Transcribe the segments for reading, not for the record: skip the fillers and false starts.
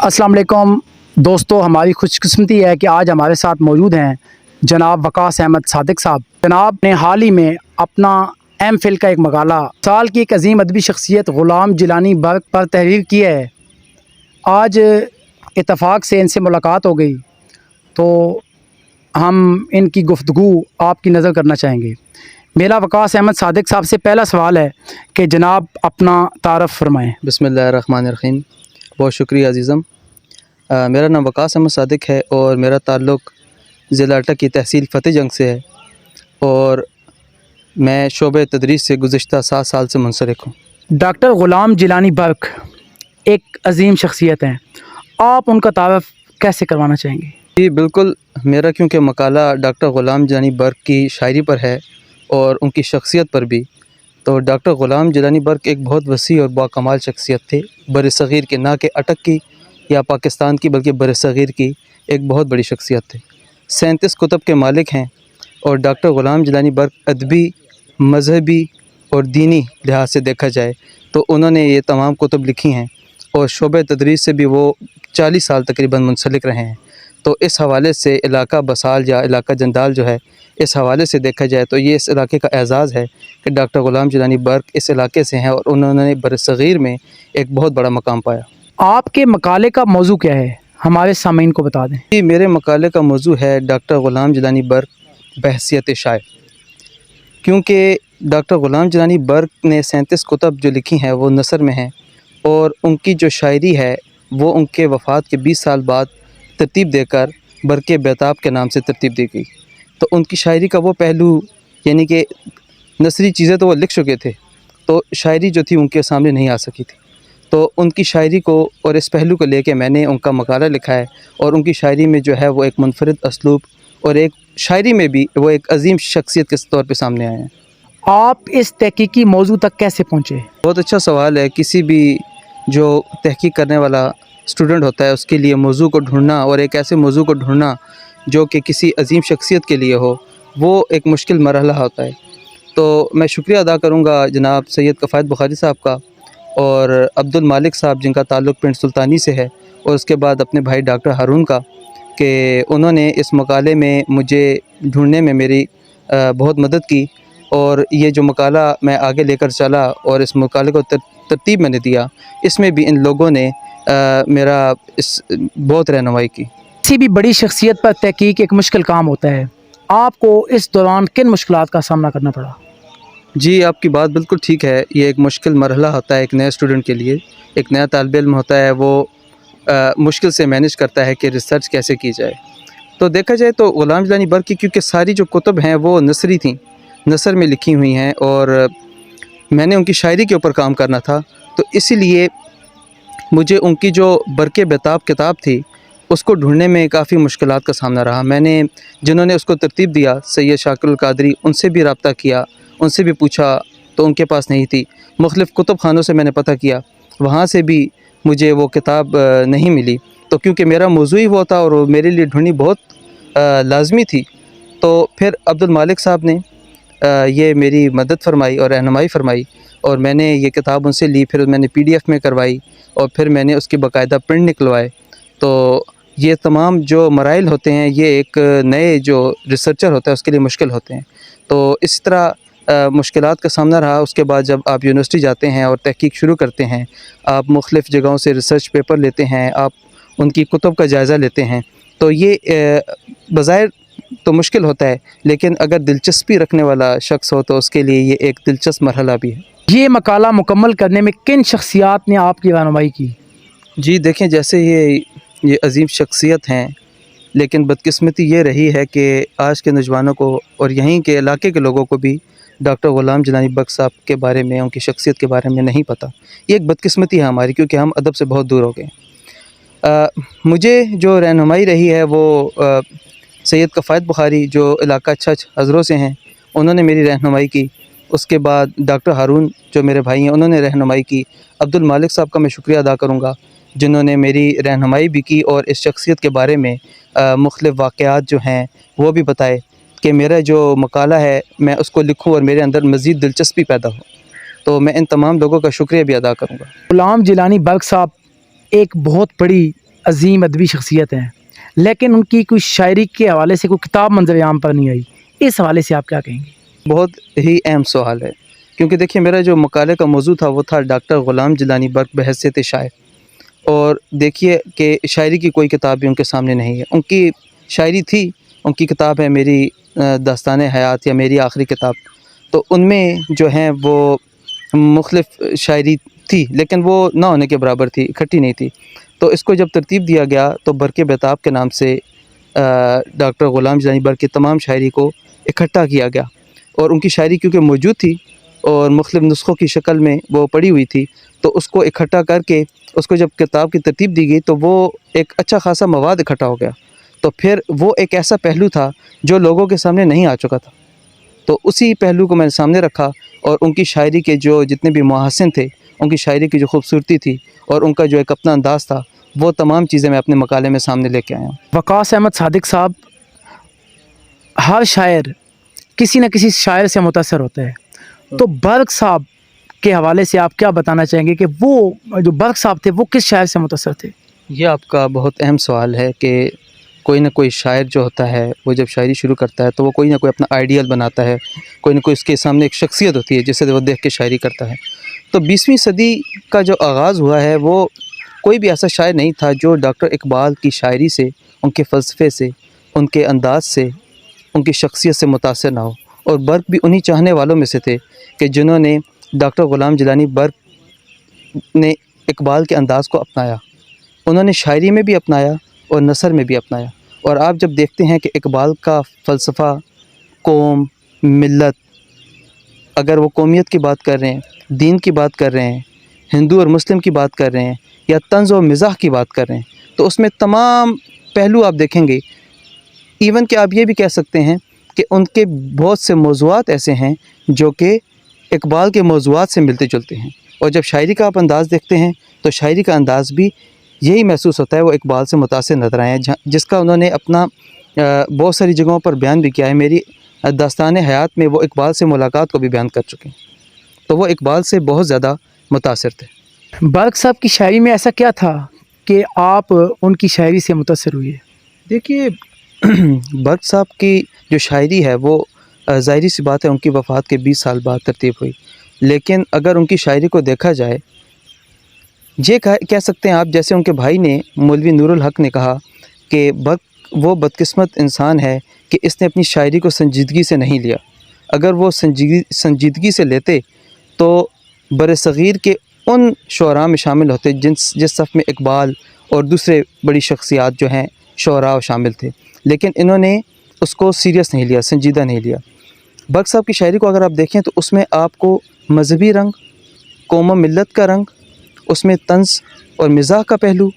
अस्सलाम वालेकुम दोस्तों, हमारी खुशकिस्मती है कि आज हमारे साथ मौजूद हैं जनाब वकास अहमद सादिक साहब। जनाब ने हाल ही में अपना एम.फिल का एक मकाला साल की एक अजीम अदबी शख्सियत ग़ुलाम जिलानी बर्क पर तहरीर की है। आज इत्तफ़ाक से इनसे मुलाकात हो गई तो हम इनकी गुफ्तगू आपकी नज़र करना चाहेंगे। मेरा वकास अहमद सादिक साहब से पहला सवाल है कि जनाब अपना तारफ़ फरमाएँ। बिस्मिल्लाहिर्रहमानिर्रहीम। बहुत शुक्रिया अज़ीज़म। मेरा नाम वकास अहमद सादिक है और मेरा ताल्लुक़ ज़िला अटक की तहसील फ़तेह जंग से है और मैं शोबे तदरीस से गुज़िश्ता 7 साल से मुंसलिक हूँ। डॉक्टर ग़ुलाम जिलानी बर्क एक अजीम शख्सियत हैं, आप उनका तारफ़ कैसे करवाना चाहेंगे? जी बिल्कुल, मेरा क्योंकि मकाला डॉक्टर ग़ुलाम जिलानी बर्क की शायरी पर है और उनकी शख्सियत पर भी, तो डॉक्टर ग़ुलाम जिलानी बर्क एक बहुत वसी और बाकमाल शख्सियत थे। बरसग़ीर के, ना कि अटक की या पाकिस्तान की, बल्कि बरसग़ीर की एक बहुत बड़ी शख्सियत थे। 37 कुतुब के मालिक हैं और डॉक्टर ग़ुलाम जिलानी बर्क अदबी, मज़हबी और दीनी लिहाज से देखा जाए तो उन्होंने ये तमाम कुतुब लिखी हैं और शोबे तदरीस से भी वो 40 साल तकरीबन मुंसलिक रहे हैं। तो इस हवाले से इलाका बसाल या इलाका जंदाल जो है, इस हवाले से देखा जाए तो ये इस इलाके का एज़ाज़ है कि डॉक्टर ग़ुलाम जिलानी बर्क इस इलाके से हैं और उन्होंने बरसग़ीर में एक बहुत बड़ा मकाम पाया। आपके मकाले का मौजू क्या है, हमारे सामीन को बता दें। जी, मेरे मकाले का मौजू है डॉक्टर ग़ुलाम जिलानी बर्क बहसियत शायर। क्योंकि डॉक्टर ग़ुलाम जिलानी बर्क ने 37 कुतुब जो लिखी हैं वो नसर में हैं और उनकी जो शायरी है वो उनके वफ़ात के 20 साल बाद तरतीब देकर बरक़े बेताब के नाम से तरतीब दी गई। तो उनकी शायरी का वो पहलू, यानी कि नसरी चीज़ें तो वो लिख चुके थे, तो शायरी जो थी उनके सामने नहीं आ सकी थी। तो उनकी शायरी को और इस पहलू को लेके मैंने उनका मकाला लिखा है और उनकी शायरी में जो है वो एक मुनफरिद असलूब और एक शायरी में भी वो एक अजीम शख्सियत के तौर पे सामने आए हैं। आप इस तहकीकी मौजू तक कैसे पहुँचे? बहुत अच्छा सवाल है। किसी भी जो तहकीक करने वाला स्टूडेंट होता है उसके लिए मौजू को ढूंढना और एक ऐसे मौजू को ढूंढना जो कि किसी अजीम शख्सियत के लिए हो, वो एक मुश्किल मरहला होता है। तो मैं शुक्रिया अदा करूँगा जनाब सैयद कफ़ायत बुखारी साहब का और अब्दुल मालिक साहब जिनका ताल्लुक़ पिंड सुल्तानी से है, और उसके बाद अपने भाई डॉक्टर हारून का, कि उन्होंने इस मकाले में मुझे ढूंढने में मेरी बहुत मदद की और ये जो मकाला मैं आगे लेकर चला और इस मकाले को तरतीब मैंने दिया, इसमें भी इन लोगों ने मेरा इस बहुत रहनुमाई की। किसी भी बड़ी शख्सियत पर तहकीक एक मुश्किल काम होता है, आपको इस दौरान किन मुश्किलात का सामना करना पड़ा? जी, आपकी बात बिल्कुल ठीक है। ये एक मुश्किल मरहला होता है एक नए स्टूडेंट के लिए। एक नया तालिब इल्म होता है, वो मुश्किल से मैनेज करता है कि रिसर्च कैसे की जाए। तो देखा जाए तो ग़ुलाम जिलानी बर्क की क्योंकि सारी जो कुतुब हैं वो नसरी थीं, नसर में लिखी हुई हैं और मैंने उनकी शायरी के ऊपर काम करना था, तो इसीलिए मुझे उनकी जो बरक़े बेताब किताब थी उसको ढूंढने में काफ़ी मुश्किलात का सामना रहा। मैंने जिन्होंने उसको तरतीब दिया, सैयद शाकिरुल कादरी, उनसे भी रब्ता किया, उनसे भी पूछा तो उनके पास नहीं थी। मुख्तलिफ़ कुतुब खानों से मैंने पता किया, वहाँ से भी मुझे वो किताब नहीं मिली। तो क्योंकि मेरा मौज़ू ही वो था और वो मेरे लिए ढूंढनी बहुत लाज़मी थी, तो फिर अब्दुल मालिक साहब ने ये मेरी मदद फरमाई और रहनुमाई फरमाई और मैंने ये किताब उनसे ली। फिर मैंने PDF में करवाई और फिर मैंने उसके बाकायदा प्रिंट निकलवाए। तो ये तमाम जो मराइल होते हैं ये एक नए जो रिसर्चर होता है उसके लिए मुश्किल होते हैं। तो इस तरह मुश्किलात का सामना रहा। उसके बाद जब आप यूनिवर्सिटी जाते हैं और तहकीक शुरू करते हैं, आप मुख्तलिफ़ जगहों से रिसर्च पेपर लेते हैं, आप उनकी कुतुब का जायज़ा लेते हैं, तो ये बज़ाहिर तो मुश्किल होता है, लेकिन अगर दिलचस्पी रखने वाला शख्स हो तो उसके लिए ये एक दिलचस्प मरहला भी है। ये मकाला मुकम्मल करने में किन शख्सियात ने आपकी रहनुमाई की? जी देखें, जैसे ये अजीम शख्सियत हैं, लेकिन बदकिस्मती ये रही है कि आज के नौजवानों को और यहीं के इलाके के लोगों को भी डॉक्टर ग़ुलाम जिलानी बर्क साहब के बारे में, उनकी शख्सियत के बारे में नहीं पता। ये एक बदकिस्मती है हमारी, क्योंकि हम अदब से बहुत दूर हो गए। मुझे जो रहनुमाई रही है वो सैयद कफ़ायत बुखारी जो इलाका छछ हज़रों से हैं, उन्होंने मेरी रहनुमाई की। उसके बाद डॉक्टर हारून जो मेरे भाई हैं उन्होंने रहनुमाई की। अब्दुल मालिक साहब का मैं शुक्रिया अदा करूँगा जिन्होंने मेरी रहनुमाई भी की और इस शख्सियत के बारे में मुख्तलिफ़ वाक़यात जो हैं वो भी बताए कि मेरा जो मकाला है मैं उसको लिखूँ और मेरे अंदर मज़ीद दिलचस्पी पैदा हो। तो मैं इन तमाम लोगों का शुक्रिया भी अदा करूँगा। ग़ुलाम जिलानी बर्क साहब एक बहुत बड़ी عظیم ادبی شخصیت ہیں، لیکن ان کی کوئی شاعری کے حوالے سے کوئی کتاب منظر عام پر نہیں آئی، اس حوالے سے آپ کیا کہیں گے؟ بہت ہی اہم سوال ہے، کیونکہ دیکھیے میرا جو مقالے کا موضوع تھا وہ تھا ڈاکٹر غلام جیلانی برق بحیثیت شاعر، اور دیکھیے کہ شاعری کی کوئی کتاب بھی ان کے سامنے نہیں ہے۔ ان کی شاعری تھی، ان کی کتاب ہے میری داستان حیات یا میری آخری کتاب، تو ان میں جو ہیں وہ مختلف شاعری تھی، لیکن وہ نہ ہونے کے برابر تھی، اکٹھی نہیں تھی۔ تو اس کو جب ترتیب دیا گیا تو برق بیتاب کے نام سے ڈاکٹر غلام جیلانی برق کی تمام شاعری کو اکٹھا کیا گیا، اور ان کی شاعری کیونکہ موجود تھی اور مختلف نسخوں کی شکل میں وہ پڑی ہوئی تھی، تو اس کو اکٹھا کر کے اس کو جب کتاب کی ترتیب دی گئی تو وہ ایک اچھا خاصا مواد اکٹھا ہو گیا۔ تو پھر وہ ایک ایسا پہلو تھا جو لوگوں کے سامنے نہیں آ چکا تھا، تو اسی پہلو کو میں نے سامنے رکھا، اور ان کی شاعری کے جو جتنے بھی محاسن تھے، ان کی شاعری کی جو خوبصورتی تھی اور ان کا جو ایک اپنا انداز تھا، وہ تمام چیزیں میں اپنے مقالے میں سامنے لے کے آیا ہوں۔ وقاص احمد صادق صاحب، ہر شاعر کسی نہ کسی شاعر سے متاثر ہوتا ہے، تو برق صاحب کے حوالے سے آپ کیا بتانا چاہیں گے کہ وہ جو برق صاحب تھے وہ کس شاعر سے متاثر تھے؟ یہ آپ کا بہت اہم سوال ہے کہ کوئی نہ کوئی شاعر جو ہوتا ہے وہ جب شاعری شروع کرتا ہے تو وہ کوئی نہ کوئی اپنا آئیڈیل بناتا ہے، کوئی نہ کوئی اس کے سامنے ایک شخصیت ہوتی ہے جسے وہ دیکھ کے شاعری کرتا ہے۔ تو 20ویں صدی کا جو آغاز ہوا ہے وہ کوئی بھی ایسا شاعر نہیں تھا جو ڈاکٹر اقبال کی شاعری سے، ان کے فلسفے سے، ان کے انداز سے، ان کی شخصیت سے متاثر نہ ہو، اور برق بھی انہی چاہنے والوں میں سے تھے کہ جنہوں نے ڈاکٹر غلام جیلانی برق نے اقبال کے انداز کو اپنایا، انہوں نے شاعری میں بھی اپنایا اور نثر میں بھی اپنایا۔ اور آپ جب دیکھتے ہیں کہ اقبال کا فلسفہ قوم، ملت، اگر وہ قومیت کی بات کر رہے ہیں، دین کی بات کر رہے ہیں، ہندو اور مسلم کی بات کر رہے ہیں، یا طنز و مزاح کی بات کر رہے ہیں، تو اس میں تمام پہلو آپ دیکھیں گے۔ ایون کہ آپ یہ بھی کہہ سکتے ہیں کہ ان کے بہت سے موضوعات ایسے ہیں جو کہ اقبال کے موضوعات سے ملتے جلتے ہیں، اور جب شاعری کا آپ انداز دیکھتے ہیں تو شاعری کا انداز بھی یہی محسوس ہوتا ہے وہ اقبال سے متاثر نظر آئے ہیں، جس کا انہوں نے اپنا بہت ساری جگہوں پر بیان بھی کیا ہے۔ میری داستان حیات میں وہ اقبال سے ملاقات کو بھی بیان کر چکے ہیں، تو وہ اقبال سے بہت زیادہ متاثر تھے۔ برق صاحب کی شاعری میں ایسا کیا تھا کہ آپ ان کی شاعری سے متاثر ہوئے؟ دیکھیے برق صاحب کی جو شاعری ہے وہ ظاہری سی بات ہے ان کی وفات کے 20 سال بعد ترتیب ہوئی، لیکن اگر ان کی شاعری کو دیکھا جائے، یہ کہہ سکتے ہیں آپ، جیسے ان کے بھائی نے مولوی نور الحق نے کہا کہ برق وہ بدقسمت انسان ہے کہ اس نے اپنی شاعری کو سنجیدگی سے نہیں لیا، اگر وہ سنجیدگی سے لیتے تو برصغیر کے ان شعراء میں شامل ہوتے جس صف میں اقبال اور دوسرے بڑی شخصیات جو ہیں شعراء شامل تھے، لیکن انہوں نے اس کو سیریس نہیں لیا، سنجیدہ نہیں لیا۔ برق صاحب کی شاعری کو اگر آپ دیکھیں تو اس میں آپ کو مذہبی رنگ، قوم و ملت کا رنگ، اس میں طنز اور مزاح کا پہلو،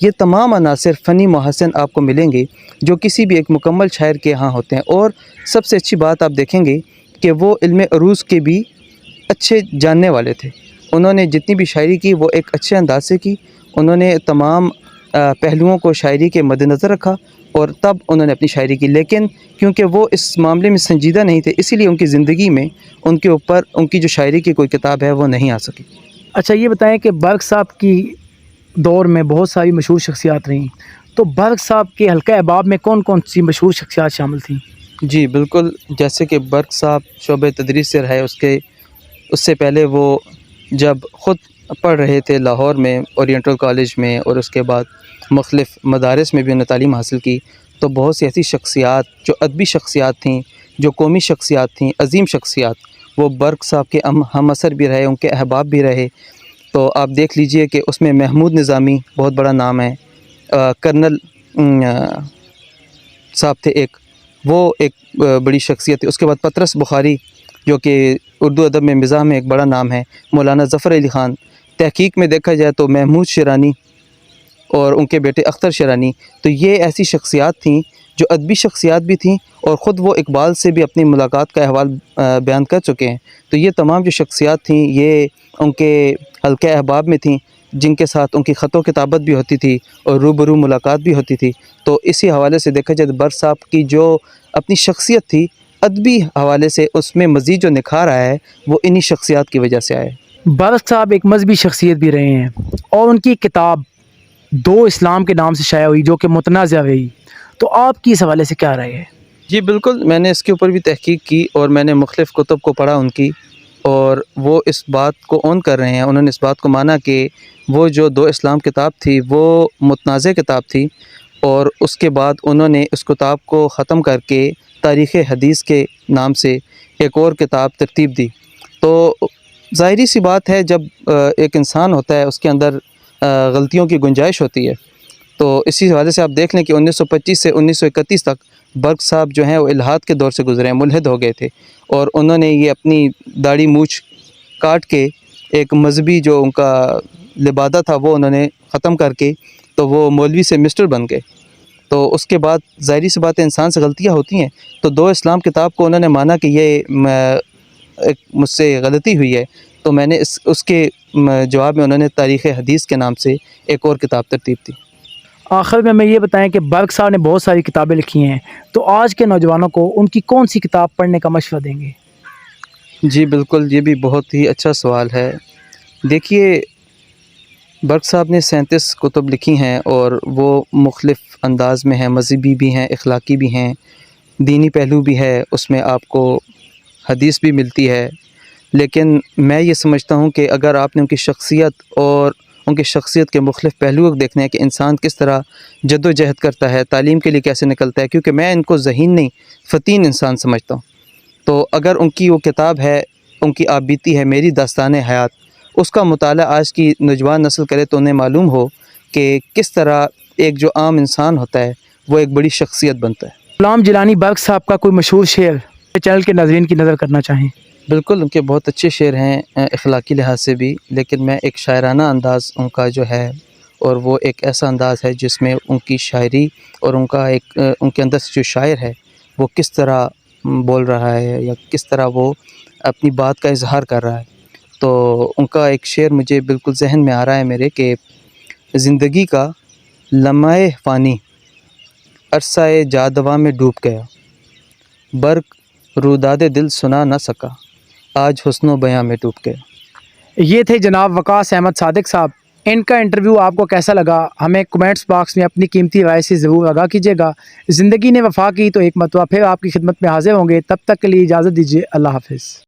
یہ تمام عناصر فنی محاسن آپ کو ملیں گے جو کسی بھی ایک مکمل شاعر کے ہاں ہوتے ہیں۔ اور سب سے اچھی بات آپ دیکھیں گے کہ وہ علم عروض کے بھی اچھے جاننے والے تھے، انہوں نے جتنی بھی شاعری کی وہ ایک اچھے انداز سے کی، انہوں نے تمام پہلوؤں کو شاعری کے مد نظر رکھا اور تب انہوں نے اپنی شاعری کی، لیکن کیونکہ وہ اس معاملے میں سنجیدہ نہیں تھے اسی لیے ان کی زندگی میں ان کے اوپر ان کی جو شاعری کی کوئی کتاب ہے وہ نہیں آ سکی۔ اچھا یہ بتائیں کہ برق صاحب کی دور میں بہت ساری مشہور شخصیات رہیں، تو برق صاحب کے حلقہ احباب میں کون کون سی مشہور شخصیات شامل تھیں؟ جی بالکل، جیسے کہ برق صاحب شعبہ تدریس سے رہے، اس سے پہلے وہ جب خود پڑھ رہے تھے لاہور میں اورینٹل کالج میں، اور اس کے بعد مختلف مدارس میں بھی انہوں نے تعلیم حاصل کی، تو بہت سی ایسی شخصیات جو ادبی شخصیات تھیں، جو قومی شخصیات تھیں، عظیم شخصیات، وہ برق صاحب کے ہم اثر بھی رہے، ان کے احباب بھی رہے۔ تو آپ دیکھ لیجئے کہ اس میں محمود نظامی بہت بڑا نام ہے، کرنل صاحب تھے ایک، وہ ایک بڑی شخصیت تھی۔ اس کے بعد پطرس بخاری جو کہ اردو ادب میں مزاح میں ایک بڑا نام ہے، مولانا ظفر علی خان، تحقیق میں دیکھا جائے تو محمود شیرانی اور ان کے بیٹے اختر شیرانی، تو یہ ایسی شخصیات تھیں جو ادبی شخصیات بھی تھیں، اور خود وہ اقبال سے بھی اپنی ملاقات کا احوال بیان کر چکے ہیں۔ تو یہ تمام جو شخصیات تھیں یہ ان کے حلقہ احباب میں تھیں، جن کے ساتھ ان کی خط و کتابت بھی ہوتی تھی اور روبرو ملاقات بھی ہوتی تھی۔ تو اسی حوالے سے دیکھا جائے تو برق صاحب کی جو اپنی شخصیت تھی ادبی حوالے سے، اس میں مزید جو نکھار آیا ہے وہ انہی شخصیات کی وجہ سے آیا ہے۔ برق صاحب ایک مذہبی شخصیت بھی رہے ہیں، اور ان کی کتاب दो इस्लाम के नाम से शाया हुई जो कि मुतनाज़ा हुई, तो आपकी इस हवाले से क्या राय है? जी बिल्कुल, मैंने इसके ऊपर भी तहकीक की और मैंने मुख्तलिफ़ कुतुब को पढ़ा उनकी, और वो इस बात को ऑन कर रहे हैं, उन्होंने इस बात को माना कि वो जो दो इस्लाम किताब थी वो मुतनाज़ा किताब थी, और उसके बाद उन्होंने उस किताब को ख़त्म करके तारीख़ हदीस के नाम से एक और किताब तरतीब दी। तो ज़ाहिरी सी बात है, जब एक इंसान होता है उसके अंदर गलतियों की गुंजाइश होती है। तो इसी हवाले से आप देख लें कि 1925 से 1931 तक बर्क साहब जो हैं वो इल्हाद के दौर से गुज़रे हैं, मुल्हिद हो गए थे, और उन्होंने ये अपनी दाढ़ी मूछ काट के एक मजहबी जो उनका लिबादा था वो उन्होंने ख़त्म करके तो वो मौलवी से मिस्टर बन गए। तो उसके बाद ज़ाहिरी सी बात है, इंसान से गलतियाँ होती हैं। तो दो इस्लाम किताब को उन्होंने माना कि ये एक मुझसे गलती हुई है, तो मैंने उसके जवाब में उन्होंने तारीख़ हदीस के नाम से एक और किताब तरतीब दी। आखिर में हमें ये बताएं कि बर्क साहब ने बहुत सारी किताबें लिखी हैं, तो आज के नौजवानों को उनकी कौन सी किताब पढ़ने का मशवरा देंगे? जी बिल्कुल, ये भी बहुत ही अच्छा सवाल है। देखिए, बर्क साहब ने 37 कुतुब लिखी हैं और वो मुख्तलिफ़ अंदाज़ में हैं, मज़हबी भी हैं, अखलाकी भी हैं, दीनी पहलू भी है, उसमें आपको हदीस भी मिलती है। लेकिन मैं ये समझता हूँ कि अगर आपने उनकी शख्सियत और उनकी शख्सियत के मुख्तलिफ़ पहलुओं को देखने हैं कि इंसान किस तरह जद्दोजहद करता है, तालीम के लिए कैसे निकलता है, क्योंकि मैं इनको ज़हीन नहीं, फ़तीन इंसान समझता हूँ। तो अगर उनकी वो किताब है, उनकी आप बीती है मेरी दास्तान हयात, उसका मुताला आज की नौजवान नस्ल करे तो उन्हें मालूम हो कि किस तरह एक जो आम इंसान होता है वो एक बड़ी शख्सियत बनता है। गुलाम जिलानी बर्क साहब का कोई मशहूर शेर चैनल के नाज़रीन की नज़र करना चाहें? बिल्कुल, उनके बहुत अच्छे शेर हैं अखलाकी लिहाज से भी, लेकिन मैं एक शायराना अंदाज़ उनका जो है, और वो एक ऐसा अंदाज़ है जिसमें उनकी शायरी और उनका एक उनके अंदर से जो शायर है वो किस तरह बोल रहा है या किस तरह वो अपनी बात का इज़हार कर रहा है। तो उनका एक शेर मुझे बिल्कुल ज़हन में आ रहा है मेरे, कि ज़िंदगी का लम्हे फ़ानी अरसाए जादवा में डूब गया, बर्क रुदादे दिल सुना न सका, आज हुस्नो बयां में डूब गया। ये थे जनाब वकास अहमद सादिक साहब। इनका इंटरव्यू आपको कैसा लगा हमें कमेंट्स बॉक्स में अपनी कीमती राय से ज़रूर आगाह कीजिएगा। ज़िंदगी ने वफ़ा की तो एक मरतबा फिर आपकी खिदमत में हाजिर होंगे, तब तक के लिए इजाज़त दीजिए। अल्लाह हाफ़िज़।